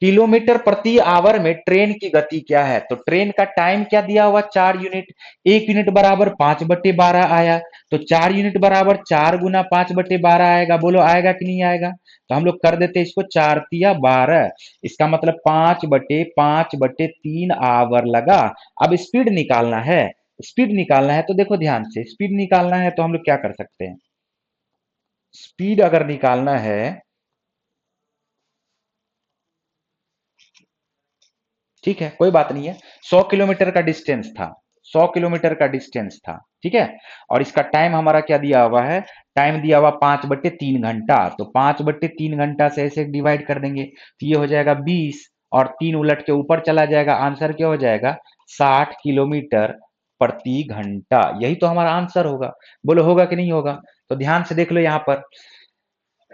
किलोमीटर प्रति आवर में ट्रेन की गति क्या है? तो ट्रेन का टाइम क्या दिया हुआ? 4 यूनिट। 1 यूनिट बराबर 5/12 आया, तो 4 यूनिट बराबर 4 गुना 5/12 आएगा। बोलो आएगा कि नहीं आएगा? तो हम लोग कर देते इसको 4×3 = 12। इसका मतलब 5/5/3 आवर लगा। अब स्पीड निकालना है, स्पीड निकालना है। तो देखो ध्यान से, स्पीड निकालना है तो हम लोग क्या कर सकते हैं? स्पीड अगर निकालना है, ठीक है कोई बात नहीं है, 100 किलोमीटर का डिस्टेंस था, 100 किलोमीटर का डिस्टेंस था। ठीक है। और इसका टाइम हमारा क्या दिया हुआ है, टाइम दिया हुआ 5/3 घंटा, तो 5/3 घंटा से ऐसे डिवाइड कर देंगे तो ये हो जाएगा 20 और 3 उलट के ऊपर चला जाएगा, आंसर क्या हो जाएगा 60 किलोमीटर प्रति घंटा। यही तो हमारा आंसर होगा। बोलो होगा कि नहीं होगा? तो ध्यान से देख लो, यहाँ पर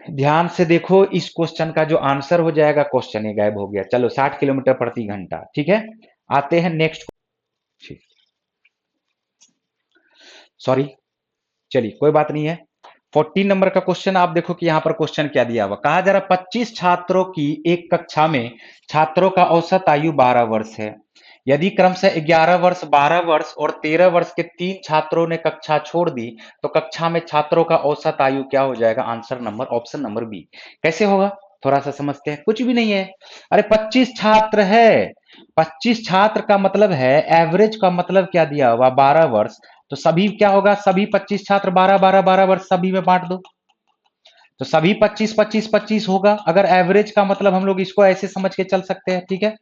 ध्यान से देखो, इस क्वेश्चन का जो आंसर हो जाएगा, क्वेश्चन ये गायब हो गया। चलो 60 किलोमीटर प्रति घंटा, ठीक है। आते हैं नेक्स्ट, सॉरी, चलिए कोई बात नहीं है। 14 नंबर का क्वेश्चन आप देखो कि यहाँ पर क्वेश्चन क्या दिया हुआ, कहा जा रहा 25 छात्रों की एक कक्षा में छात्रों का औसत आयु 12 वर्ष है। यदि क्रमशः 11 वर्ष, 12 वर्ष और 13 वर्ष के 3 छात्रों ने कक्षा छोड़ दी तो कक्षा में छात्रों का औसत आयु क्या हो जाएगा? Answer number option number B. कैसे होगा थोड़ा सा समझते हैं। कुछ भी नहीं है, अरे 25 छात्र है, 25 छात्र का मतलब है, एवरेज का मतलब क्या दिया हुआ 12 वर्ष, तो सभी क्या होगा, सभी 25 छात्र 12 12 12 वर्ष सभी में बांट दो, तो सभी 25 25 25 होगा। अगर एवरेज का मतलब हम लोग इसको ऐसे समझ के चल सकते हैं, ठीक है।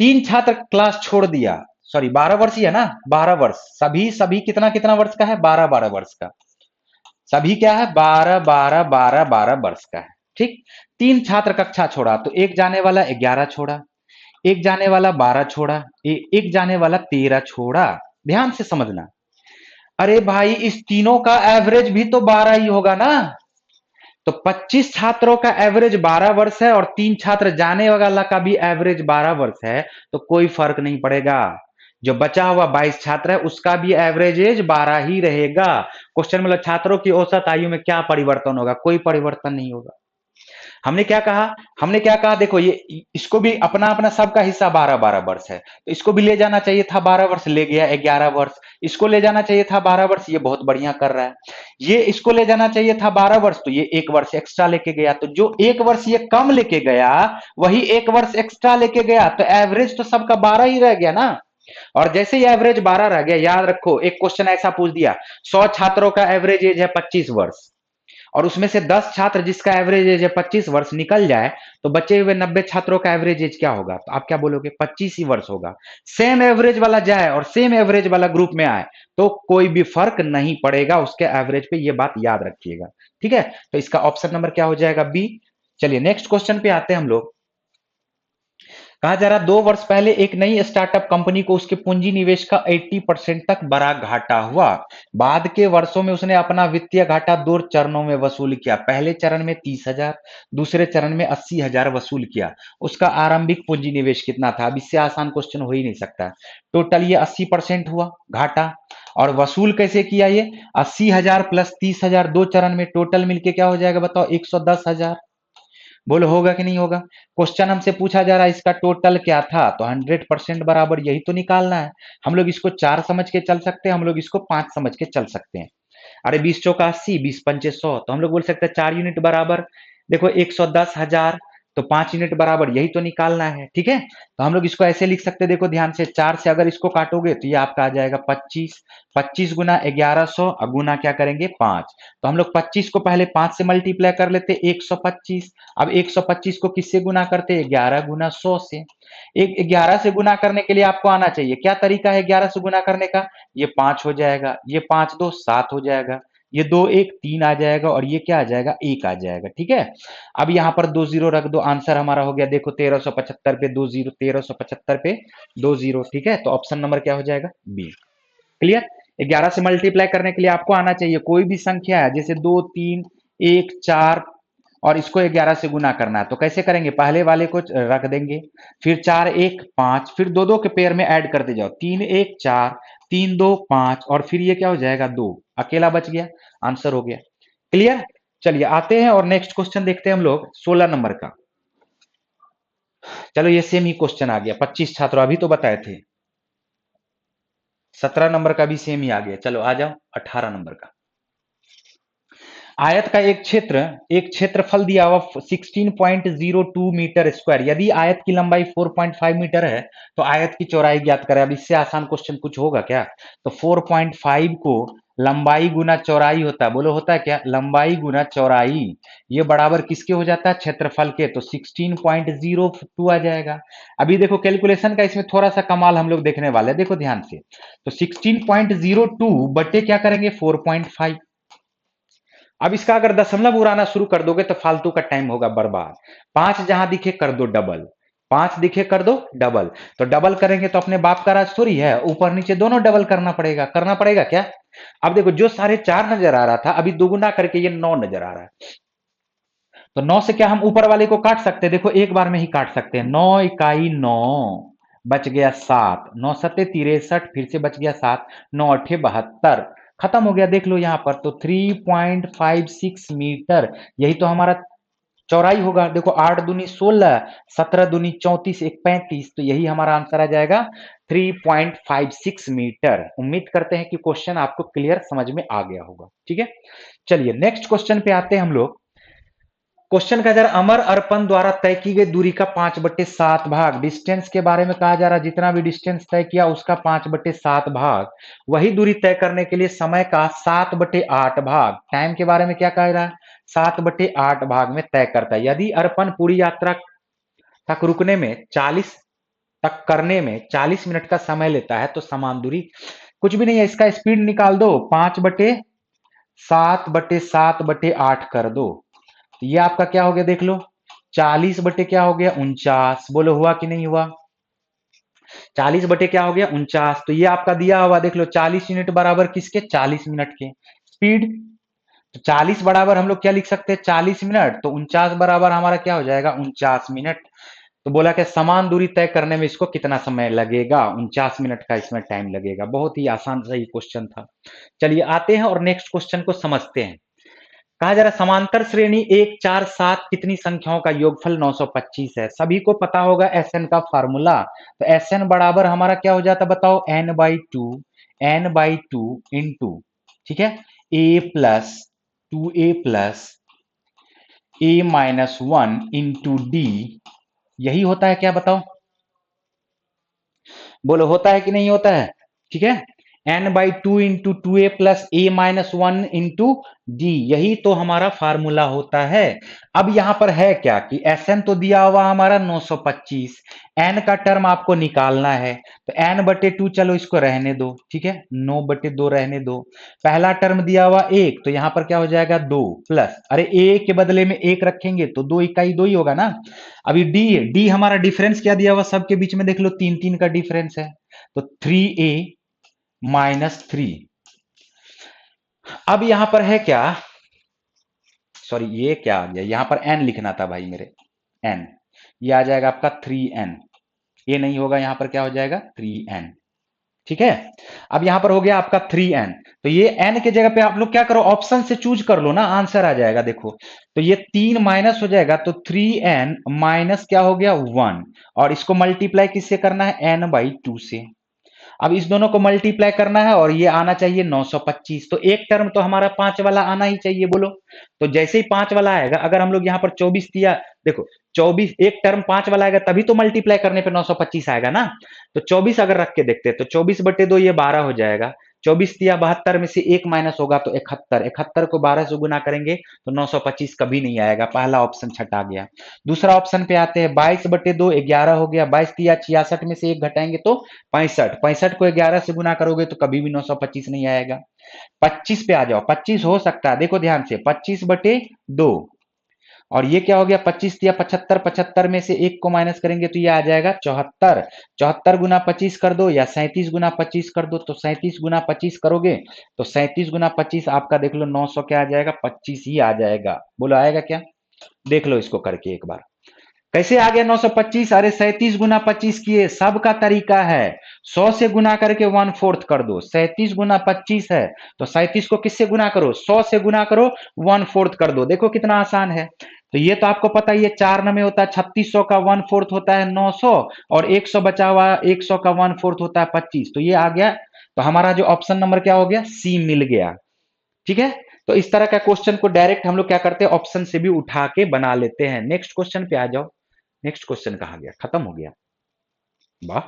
3 छात्र क्लास छोड़ दिया, सॉरी 12 वर्ष ही है ना, 12 वर्ष, सभी सभी कितना कितना वर्ष का है, 12 12 वर्ष का, सभी क्या है 12 12 12 12 वर्ष का है, ठीक। 3 छात्र कक्षा छोड़ा, तो एक जाने वाला 11 छोड़ा, एक जाने वाला 12 छोड़ा, एक जाने वाला 13 छोड़ा। ध्यान से समझना, अरे भाई इस तीनों का एवरेज भी तो 12 ही होगा ना, तो 25 छात्रों का एवरेज 12 वर्ष है और 3 छात्र जाने वाला का भी एवरेज 12 वर्ष है, तो कोई फर्क नहीं पड़ेगा। जो बचा हुआ 22 छात्र है उसका भी एवरेज एज 12 ही रहेगा। क्वेश्चन मतलब छात्रों की औसत आयु में क्या परिवर्तन होगा? कोई परिवर्तन नहीं होगा। हमने क्या कहा, हमने क्या कहा, देखो ये इसको भी अपना अपना सबका हिस्सा 12 12 वर्ष है, तो इसको भी ले जाना चाहिए था 12 वर्ष, ले गया 11 वर्ष। इसको ले जाना चाहिए था 12 वर्ष, ये बहुत बढ़िया कर रहा है। ये इसको ले जाना चाहिए था 12 वर्ष, तो ये 1 वर्ष एक्स्ट्रा लेके गया, तो जो 1 वर्ष ये कम लेके गया वही 1 वर्ष एक्स्ट्रा लेके गया, तो एवरेज तो सबका 12 ही रह गया ना। और जैसे ही एवरेज 12 रह गया, याद रखो एक क्वेश्चन ऐसा पूछ दिया, 100 छात्रों का एवरेज एज है 25 वर्ष और उसमें से 10 छात्र जिसका एवरेज एज है 25 वर्ष निकल जाए, तो बचे हुए 90 छात्रों का एवरेज एज क्या होगा? तो आप क्या बोलोगे? 25 ही वर्ष होगा। सेम एवरेज वाला जाए और सेम एवरेज वाला ग्रुप में आए तो कोई भी फर्क नहीं पड़ेगा उसके एवरेज पे, ये बात याद रखिएगा, ठीक है। तो इसका ऑप्शन नंबर क्या हो जाएगा? बी। चलिए नेक्स्ट क्वेश्चन पे आते हैं हम लोग। कहा जा रहा 2 वर्ष पहले एक नई स्टार्टअप कंपनी को उसके पूंजी निवेश का 80% तक बड़ा घाटा हुआ। बाद के वर्षों में उसने अपना वित्तीय घाटा 2 चरणों में वसूल किया। पहले चरण में 30,000, दूसरे चरण में 80,000 वसूल किया। उसका आरंभिक पूंजी निवेश कितना था? अब इससे आसान क्वेश्चन हो ही नहीं सकता। टोटल ये 80% हुआ घाटा, और वसूल कैसे किया? ये 80,000 प्लस 30,000 2 चरण में, टोटल मिलके क्या हो जाएगा बताओ? 110,000। बोलो होगा कि नहीं होगा? क्वेश्चन हमसे पूछा जा रहा है इसका टोटल क्या था, तो 100% बराबर यही तो निकालना है। हम लोग इसको 4 समझ के चल सकते हैं, हम लोग इसको 5 समझ के चल सकते हैं। अरे 20 चौका 80, 20 पंचे 100, तो हम लोग बोल सकते हैं 4 यूनिट बराबर, देखो 110,000, तो 5 यूनिट बराबर यही तो निकालना है, ठीक है। तो हम लोग इसको ऐसे लिख सकते हैं, देखो ध्यान से, 4 से अगर इसको काटोगे तो ये आपका आ जाएगा 25, 25 गुना 1100 गुना क्या करेंगे 5, तो हम लोग 25 को पहले 5 से मल्टीप्लाई कर लेते 125। अब 125 को किससे गुना करते? 11 गुना 100 से। एक 11 से गुना करने के लिए आपको आना चाहिए, क्या तरीका है 11 से गुना करने का? ये 5 हो जाएगा, ये 5 2 7 हो जाएगा, ये 2 1 3 आ जाएगा और ये क्या आ जाएगा? 1 आ जाएगा, ठीक है। अब यहाँ पर 2 जीरो रख दो, आंसर हमारा हो गया, देखो 1375 पे 2 जीरो, 1375 पे 2 जीरो, ठीक है। तो ऑप्शन नंबर क्या हो जाएगा? बी। क्लियर? 11 से मल्टीप्लाई करने के लिए आपको आना चाहिए, कोई भी संख्या है जैसे 2 3 1 4 और इसको 11 से गुना करना है, तो कैसे करेंगे? पहले वाले को रख देंगे, फिर 4 1 5, फिर 2 2 के पेयर में ऐड करते जाओ, 3 1 4, 3 2 5 और फिर ये क्या हो जाएगा? 2, अकेला बच गया, आंसर हो गया। क्लियर? चलिए आते हैं और नेक्स्ट क्वेश्चन देखते हैं हम लोग 16 नंबर का। चलो ये सेम ही क्वेश्चन आ गया, 25 छात्र अभी तो बताए थे। 17 नंबर का भी सेम ही आ गया। चलो आ जाओ 18 नंबर का। आयत का एक क्षेत्रफल दिया हुआ 16.02 मीटर स्क्वायर। यदि आयत की लंबाई 4.5 मीटर है तो आयत की चौड़ाई ज्ञात करें। अब इससे आसान क्वेश्चन कुछ होगा क्या? तो 4.5 को लंबाई गुना चौड़ाई होता है, बोलो होता है क्या, लंबाई गुना चौड़ाई, ये बराबर किसके हो जाता है, क्षेत्रफल के, तो 16.02 आ जाएगा। अभी देखो कैलकुलेशन का इसमें थोड़ा सा कमाल हम लोग देखने वाले हैं, देखो ध्यान से, तो 16.02 बटे क्या करेंगे 4.5। अब इसका अगर दशमलव उड़ाना शुरू कर दोगे तो फालतू का टाइम होगा बर्बाद। 5 जहां दिखे कर दो डबल, 5 दिखे कर दो डबल, तो डबल करेंगे तो अपने बाप का राज थोड़ी है, ऊपर नीचे दोनों डबल करना पड़ेगा क्या। अब देखो जो 4.5 नजर आ रहा था अभी दोगुना करके ये 9 नजर आ रहा है, तो 9 से क्या हम ऊपर वाले को काट सकते हैं, देखो एक बार में ही काट सकते हैं, 9 इकाई 9, बच गया 7, 9 सत्ते 63, फिर से बच गया 7, 9 अठे 72, खत्म हो गया। देख लो यहां पर तो 3.56 मीटर, यही तो हमारा चौड़ाई होगा। देखो 8 दूनी 16, 17 दूनी 34, एक 35, तो यही हमारा आंसर आ जाएगा 3.56 मीटर। उम्मीद करते हैं कि क्वेश्चन आपको क्लियर समझ में आ गया होगा, ठीक है। चलिए नेक्स्ट क्वेश्चन पे आते हैं हम लोग। क्वेश्चन का जरा, अमर अर्पण द्वारा तय की गई दूरी का 5/7 भाग, डिस्टेंस के बारे में कहा जा रहा है, जितना भी डिस्टेंस तय किया उसका 5/7 भाग, वही दूरी तय करने के लिए समय का 7/8 भाग, टाइम के बारे में क्या कह रहा है, 7/8 भाग में तय करता है। यदि अर्पण पूरी यात्रा तक रुकने में 40 तक करने में 40 मिनट का समय लेता है तो समान दूरी, कुछ भी नहीं है, इसका स्पीड निकाल दो, 5/7/7/8 कर दो, ये आपका क्या हो गया देख लो, 40 बटे क्या हो गया 49, बोलो हुआ कि नहीं हुआ, 40 बटे क्या हो गया 49, तो ये आपका दिया हुआ देख लो, 40 यूनिट बराबर किसके, 40 मिनट के। स्पीड, तो 40 बराबर हम लोग क्या लिख सकते हैं 40 मिनट, तो 49 बराबर हमारा क्या हो जाएगा 49 मिनट। तो बोला कि समान दूरी तय करने में इसको कितना समय लगेगा, 49 मिनट का इसमें टाइम लगेगा। बहुत ही आसान सा ये क्वेश्चन था। चलिए आते हैं और नेक्स्ट क्वेश्चन को समझते हैं। कहा जा रहा समांतर श्रेणी 1 4 7 कितनी संख्याओं का योगफल 925 है। सभी को पता होगा एसएन का फार्मूला, तो एसएन बराबर हमारा क्या हो जाता बताओ, n/2 इंटू, ठीक है, a+2a+a-1 इंटू डी, यही होता है क्या बताओ, बोलो होता है कि नहीं होता है, ठीक है। n/2 into 2a+a-1 into D, यही तो हमारा फार्मूला होता है। अब यहां पर है क्या कि Sn तो दिया हुआ हमारा 925, n का टर्म आपको निकालना है, तो n/2 चलो इसको रहने दो, ठीक है, 9/2 रहने दो। पहला टर्म दिया हुआ 1, तो यहां पर क्या हो जाएगा 2 प्लस, अरे a के बदले में 1 रखेंगे तो 2 इकाई 2 ही होगा ना। अभी डी हमारा डिफरेंस क्या दिया हुआ सबके बीच में, देख लो 3 का डिफरेंस है, तो 3a-3। अब यहां पर है क्या, सॉरी ये क्या आ गया, यहां पर n लिखना था भाई मेरे, n, ये आ जाएगा आपका 3n, ये नहीं होगा, यहां पर क्या हो जाएगा 3n, ठीक है। अब यहां पर हो गया आपका 3n, तो ये n के जगह पे आप लोग क्या करो, ऑप्शन से चूज कर लो ना, आंसर आ जाएगा। देखो तो ये 3 माइनस हो जाएगा, तो 3n माइनस क्या हो गया 1, और इसको मल्टीप्लाई किससे करना है, n/2 से। अब इस दोनों को मल्टीप्लाई करना है और ये आना चाहिए 925, तो एक टर्म तो हमारा 5 वाला आना ही चाहिए, बोलो। तो जैसे ही 5 वाला आएगा, अगर हम लोग यहाँ पर 24 दिया, देखो 24, एक टर्म 5 वाला आएगा तभी तो मल्टीप्लाई करने पे 925 आएगा ना। तो 24 अगर रख के देखते हैं तो 24/2 ये 12 हो जाएगा, 24 दिया 72 में से 1 माइनस होगा तो 71, 71 को 12 से गुना करेंगे तो 925 कभी नहीं आएगा, पहला ऑप्शन छटा गया। दूसरा ऑप्शन पे आते हैं, 22/2 11 हो गया, 22 दिया 66 में से 1 घटाएंगे तो 65, 65 को 11 से गुना करोगे तो कभी भी 925 नहीं आएगा। 25 पे आ जाओ, 25 हो सकता है, देखो ध्यान से, 25/2, और ये क्या हो गया 25 दिया 75, 75 में से 1 को माइनस करेंगे तो ये आ जाएगा 74, 74 गुना 25 कर दो या 37 गुना 25 कर दो, तो 37 गुना 25 करोगे तो 37 गुना 25 आपका देख लो 900 क्या आ जाएगा 25 ही आ जाएगा, बोलो आएगा क्या, देख लो इसको करके एक बार कैसे आ गया 925, अरे 37 गुना 25 किए, सबका तरीका है 100 से गुना करके 1/4 कर दो, 37 गुना 25 है तो 37 को किससे गुना करो, 100 से गुना करो 1/4 कर दो, देखो कितना आसान है। तो ये तो आपको पता ही है, 4 में होता है 3600 का 1/4 होता है 900, और 100 बचा हुआ 100 का 1/4 होता है 25, तो ये आ गया, तो हमारा जो ऑप्शन नंबर क्या हो गया, सी मिल गया, ठीक है। तो इस तरह का क्वेश्चन को डायरेक्ट हम लोग क्या करते हैं, ऑप्शन से भी उठा के बना लेते हैं। नेक्स्ट क्वेश्चन पे आ जाओ। नेक्स्ट क्वेश्चन कहा गया, खत्म हो गया, वाह।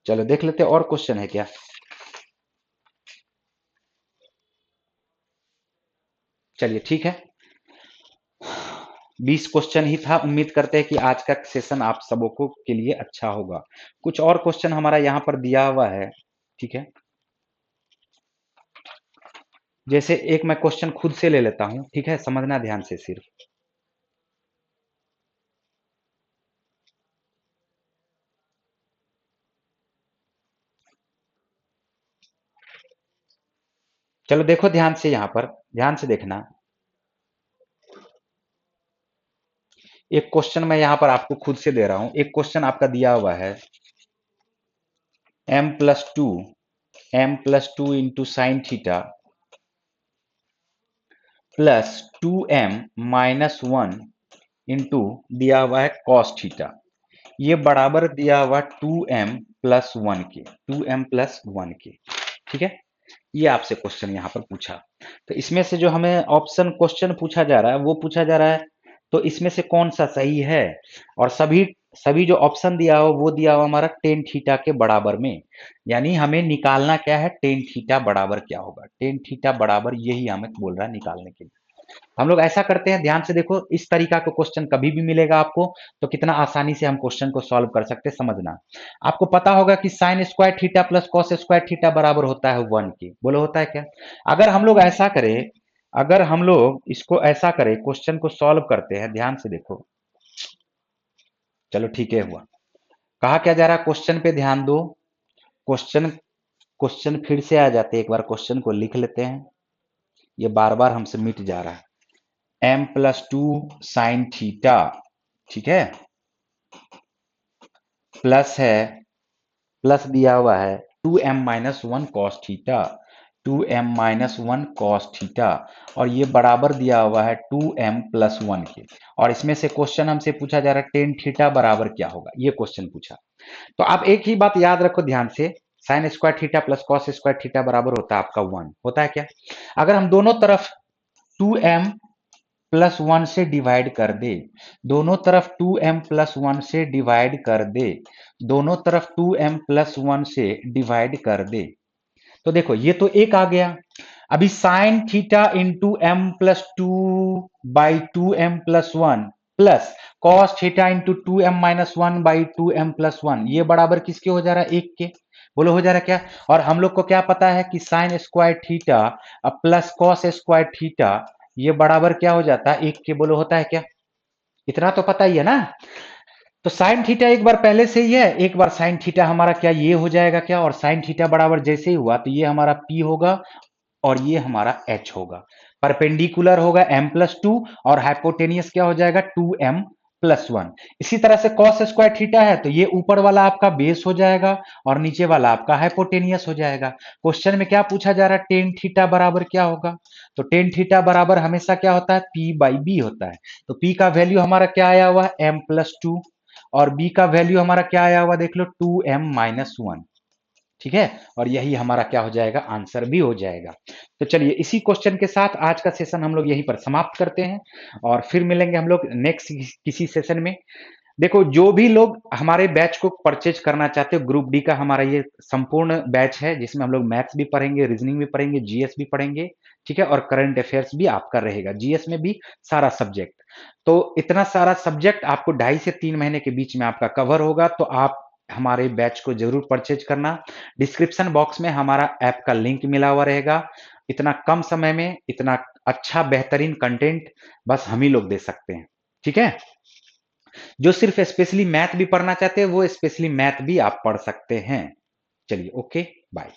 चलो देख लेते हैं और क्वेश्चन है क्या। चलिए ठीक है, 20 क्वेश्चन ही था। उम्मीद करते हैं कि आज का सेशन आप सबों को के लिए अच्छा होगा। कुछ और क्वेश्चन हमारा यहाँ पर दिया हुआ है, ठीक है। जैसे एक मैं क्वेश्चन खुद से ले लेता हूं, ठीक है, समझना ध्यान से सिर्फ। चलो देखो ध्यान से, यहाँ पर ध्यान से देखना। एक क्वेश्चन मैं यहाँ पर आपको खुद से दे रहा हूं। एक क्वेश्चन आपका दिया हुआ है m+2 into sine theta plus 2m-1 into दिया हुआ है कॉस थीटा। ये बराबर दिया हुआ 2m+1 के, 2m+1 के, ठीक है। ये आपसे क्वेश्चन यहाँ पर पूछा। तो इसमें से जो हमें ऑप्शन क्वेश्चन पूछा जा रहा है वो पूछा जा रहा है, तो इसमें से कौन सा सही है। और सभी सभी जो ऑप्शन दिया हुआ वो दिया हुआ हमारा टेन थीटा के बराबर में। यानी हमें निकालना क्या है, टेन थीटा बराबर क्या होगा। टेन थीटा बराबर यही हमें बोल रहा है निकालने के लिए। हम लोग ऐसा करते हैं, ध्यान से देखो, इस तरीका का क्वेश्चन कभी भी मिलेगा आपको तो कितना आसानी से हम क्वेश्चन को सॉल्व कर सकते हैं, समझना। आपको पता होगा कि sine square theta plus cos square theta बराबर होता है 1 के। बोलो होता है क्या। अगर हम लोग ऐसा करें, अगर हम लोग इसको ऐसा करें, क्वेश्चन को सॉल्व करते हैं, ध्यान से देखो। चलो ठीक है, हुआ। कहा क्या जा रहा है, क्वेश्चन पे ध्यान दो। क्वेश्चन क्वेश्चन फिर से आ जाते हैं, एक बार क्वेश्चन को लिख लेते हैं। ये बार बार हमसे मिट जा रहा है। m+2 साइन थीटा, ठीक है, प्लस है, प्लस दिया हुआ है 2m-1 cos theta, 2m-1 cos theta, और ये बराबर दिया हुआ है 2m+1 के। और इसमें से क्वेश्चन हमसे पूछा जा रहा है टेन थीटा बराबर क्या होगा, ये क्वेश्चन पूछा। तो आप एक ही बात याद रखो ध्यान से, sine square theta plus cos square theta बराबर होता है आपका 1। होता है क्या। अगर हम दोनों तरफ 2m+1 से डिवाइड कर दे, दोनों तरफ 2m+1 से डिवाइड कर दे, दोनों तरफ 2m+1 से डिवाइड कर दे, तो देखो ये तो एक आ गया। अभी sine theta into m+2/2m+1 plus cos theta into 2m-1/2m+1, ये बराबर किसके हो जा रहा है, एक के। बोलो हो जा रहा है क्या। और हम लोग को क्या पता है कि sine square theta plus cos square theta ये बराबर क्या हो जाता है, एक के। बोलो होता है क्या। इतना तो पता ही है ना। तो साइन थीटा एक बार पहले से ही है, एक बार साइन थीटा हमारा क्या ये हो जाएगा क्या, और साइन थीटा बराबर जैसे ही हुआ तो ये हमारा P होगा और ये हमारा H होगा। परपेंडिकुलर होगा m+2 और हाइपोटेनियस क्या हो जाएगा 2m+1। इसी तरह से cos स्क्वायर थीटा है तो ये ऊपर वाला आपका बेस हो जाएगा और नीचे वाला आपका हाइपोटेनियस हो जाएगा। क्वेश्चन में क्या पूछा जा रहा है, टेन थीटा बराबर क्या होगा। तो टेन थीटा बराबर हमेशा क्या होता है, P/B होता है। तो P का वैल्यू हमारा क्या आया हुआ है, m+2, और B का वैल्यू हमारा क्या आया हुआ, देख लो 2m-1, ठीक है। और यही हमारा क्या हो जाएगा, आंसर भी हो जाएगा। तो चलिए इसी क्वेश्चन के साथ आज का सेशन हम लोग यहीं पर समाप्त करते हैं और फिर मिलेंगे हम लोग नेक्स्ट किसी सेशन में। देखो जो भी लोग हमारे बैच को परचेज करना चाहते हो, ग्रुप डी का हमारा ये संपूर्ण बैच है जिसमें हम लोग मैथ्स भी पढ़ेंगे, रीजनिंग भी पढ़ेंगे, जीएस भी पढ़ेंगे, ठीक है, और करंट अफेयर्स भी आपका रहेगा, जीएस में भी सारा सब्जेक्ट। तो इतना सारा सब्जेक्ट आपको 2.5 से 3 महीने के बीच में आपका कवर होगा। तो आप हमारे बैच को जरूर परचेज करना। डिस्क्रिप्शन बॉक्स में हमारा ऐप का लिंक मिला हुआ रहेगा। इतना कम समय में इतना अच्छा बेहतरीन कंटेंट बस हम ही लोग दे सकते हैं, ठीक है। जो सिर्फ स्पेशली मैथ भी पढ़ना चाहते हैं वो स्पेशली मैथ भी आप पढ़ सकते हैं। चलिए ओके बाय।